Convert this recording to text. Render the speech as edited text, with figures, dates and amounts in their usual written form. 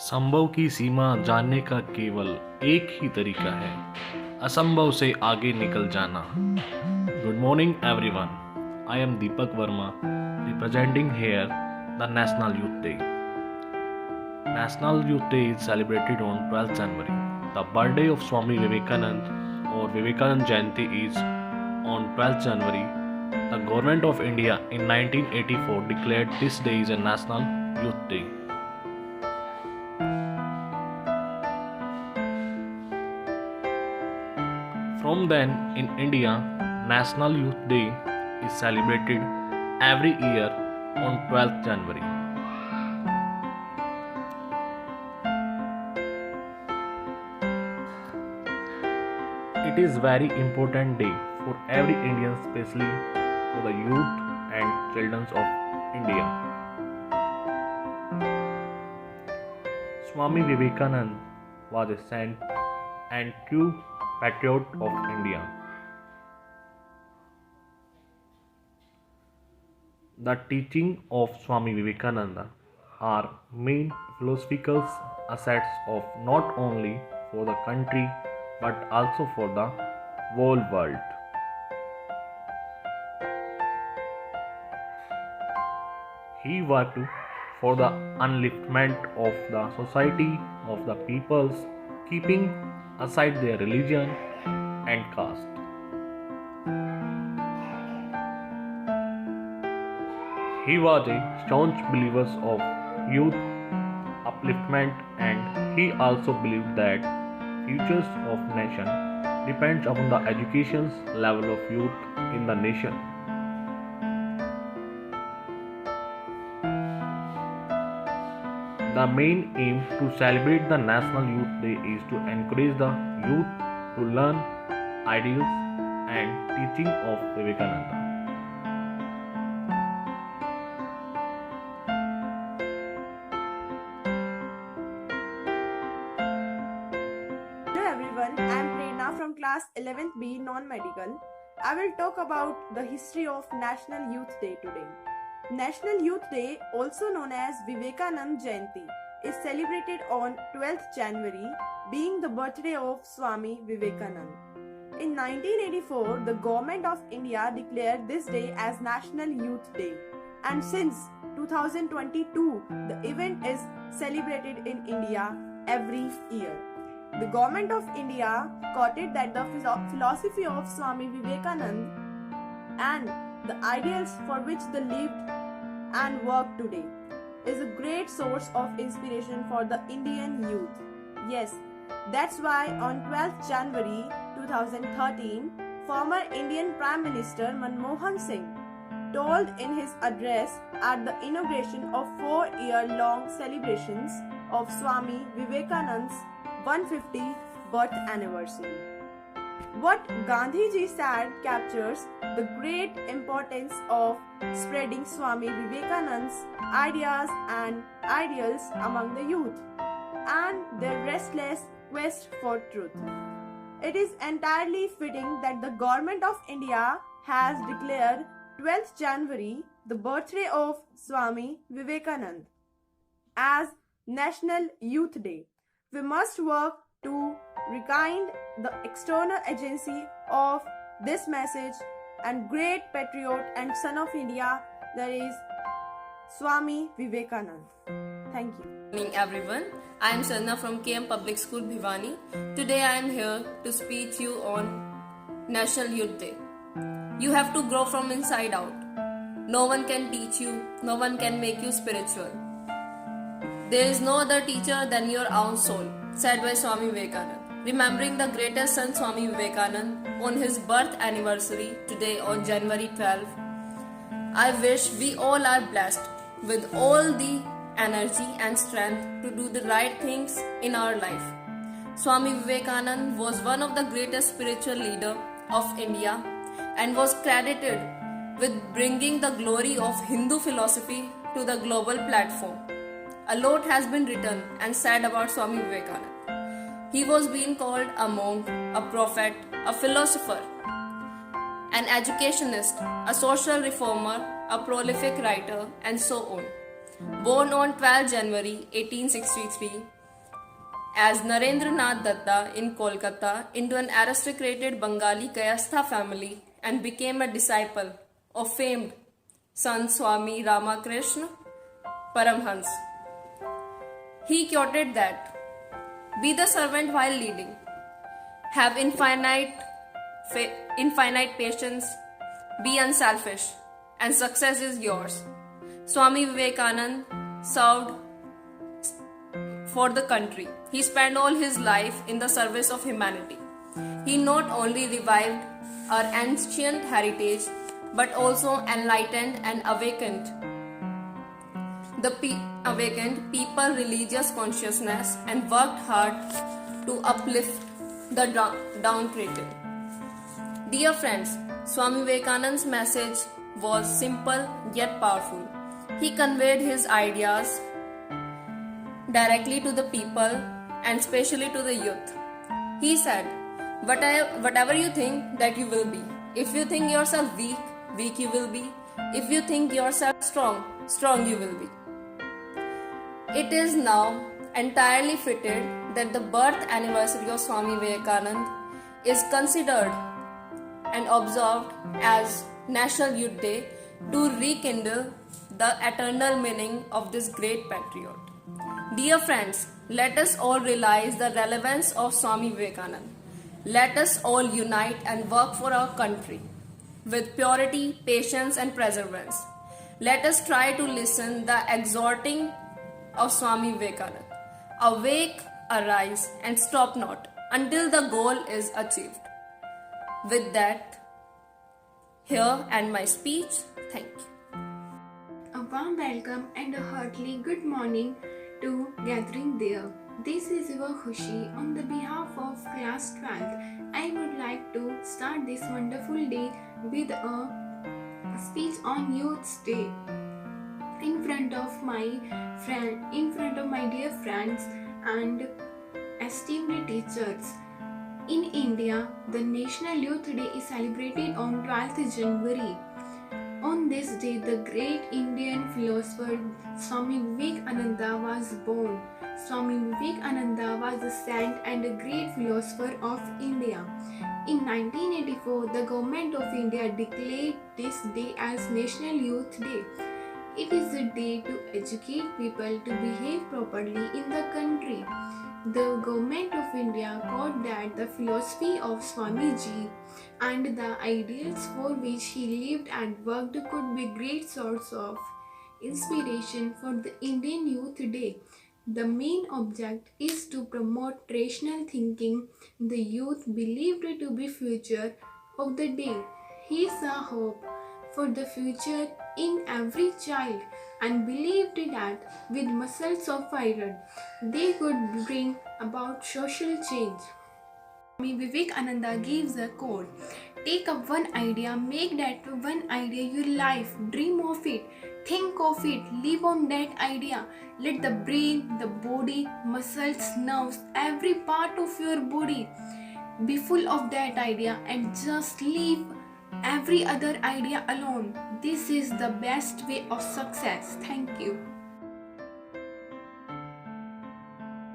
संभव की सीमा जानने का केवल एक ही तरीका है, असंभव से आगे निकल जाना। Good morning everyone, I am Deepak Verma representing here the National Youth Day. National Youth Day is celebrated on 12th January. The birthday of Swami Vivekanand or Vivekanand Jayanti is on 12th January. The Government of India in 1984 declared this day is a National Youth Day. From then, in India, National Youth Day is celebrated every year on 12th January. It is very important day for every Indian, especially for the youth and children of India. Swami Vivekanand was a saint and true patriot of India. The teaching of Swami Vivekananda are main philosophical assets of not only for the country but also for the whole world. He worked for the upliftment of the society of the peoples, keeping aside their religion and caste. He was a staunch believer of youth upliftment, and he also believed that futures of nation depends upon the education level of youth in the nation. The main aim to celebrate the National Youth Day is to encourage the youth to learn ideals and teaching of Vivekananda. Hello everyone, I am Prerna from class 11th B non-medical. I will talk about the history of National Youth Day today. National Youth Day, also known as Vivekanand Jayanti, is celebrated on 12th January, being the birthday of Swami Vivekanand. In 1984, the Government of India declared this day as National Youth Day, and since 2022, the event is celebrated in India every year. The Government of India quoted that the philosophy of Swami Vivekanand and the ideals for which they lived and work today is a great source of inspiration for the Indian youth. Yes, that's why on 12th January 2013, former Indian Prime Minister Manmohan Singh told in his address at the inauguration of 4-year-long celebrations of Swami Vivekanand's 150th birth anniversary. What Gandhiji said captures the great importance of spreading Swami Vivekanand's ideas and ideals among the youth and their restless quest for truth. It is entirely fitting that the Government of India has declared 12th January, the birthday of Swami Vivekanand, as National Youth Day. We must work to rekindle the external agency of this message and great patriot and son of India, that is Swami Vivekanand. Thank you. Good morning everyone. I am Sarna from KM Public School Bhiwani. Today I am here to speak to you on National Youth Day. You have to grow from inside out. No one can teach you, no one can make you spiritual. There is no other teacher than your own soul, said by Swami Vivekanand. Remembering the greatest son Swami Vivekanand on his birth anniversary today on January 12, I wish we all are blessed with all the energy and strength to do the right things in our life. Swami Vivekanand was one of the greatest spiritual leaders of India and was credited with bringing the glory of Hindu philosophy to the global platform. A lot has been written and said about Swami Vivekanand. He was being called a monk, a prophet, a philosopher, an educationist, a social reformer, a prolific writer, and so on. Born on 12 January 1863, as Narendranath Datta in Kolkata into an aristocrated Bengali Kayastha family and became a disciple of famed Sant Swami Ramakrishna Paramhans. He quoted that, "Be the servant while leading, have infinite patience, be unselfish, and success is yours." Swami Vivekananda served for the country. He spent all his life in the service of humanity. He not only revived our ancient heritage but also enlightened and awakened people religious consciousness and worked hard to uplift the downtrodden. Dear friends, Swami Vivekananda's message was simple yet powerful. He conveyed his ideas directly to the people and especially to the youth. He said, whatever you think that you will be. If you think yourself weak, weak you will be. If you think yourself strong, strong you will be. It is now entirely fitted that the birth anniversary of Swami Vivekananda is considered and observed as National Youth Day to rekindle the eternal meaning of this great patriot. Dear friends, let us all realize the relevance of Swami Vivekananda. Let us all unite and work for our country with purity, patience and perseverance. Let us try to listen the exhorting of Swami Vivekananda. Awake, arise and stop not until the goal is achieved. With that, here end my speech. Thank you. A warm welcome and a heartily good morning to gathering there. This is your Khushi. On the behalf of class 12th, I would like to start this wonderful day with a speech on Youth Day in front of my dear friends and esteemed teachers. In India, the National Youth Day is celebrated on 12th January. On this day, the great Indian philosopher Swami Vivekananda was born. Swami Vivekananda was a saint and a great philosopher of India. In 1984, the Government of India declared this day as National Youth Day. It is a day to educate people to behave properly in the country. The Government of India thought that the philosophy of Swamiji and the ideals for which he lived and worked could be great source of inspiration for the Indian Youth Day. The main object is to promote rational thinking. The youth believed to be future of the day. He saw hope for the future in every child and believed that with muscles of iron they could bring about social change. Swami Vivekananda gives a quote: "Take up one idea, make that one idea your life, dream of it, think of it, live on that idea. Let the brain, the body, muscles, nerves, every part of your body be full of that idea and just leave every other idea alone. This is the best way of success." Thank you.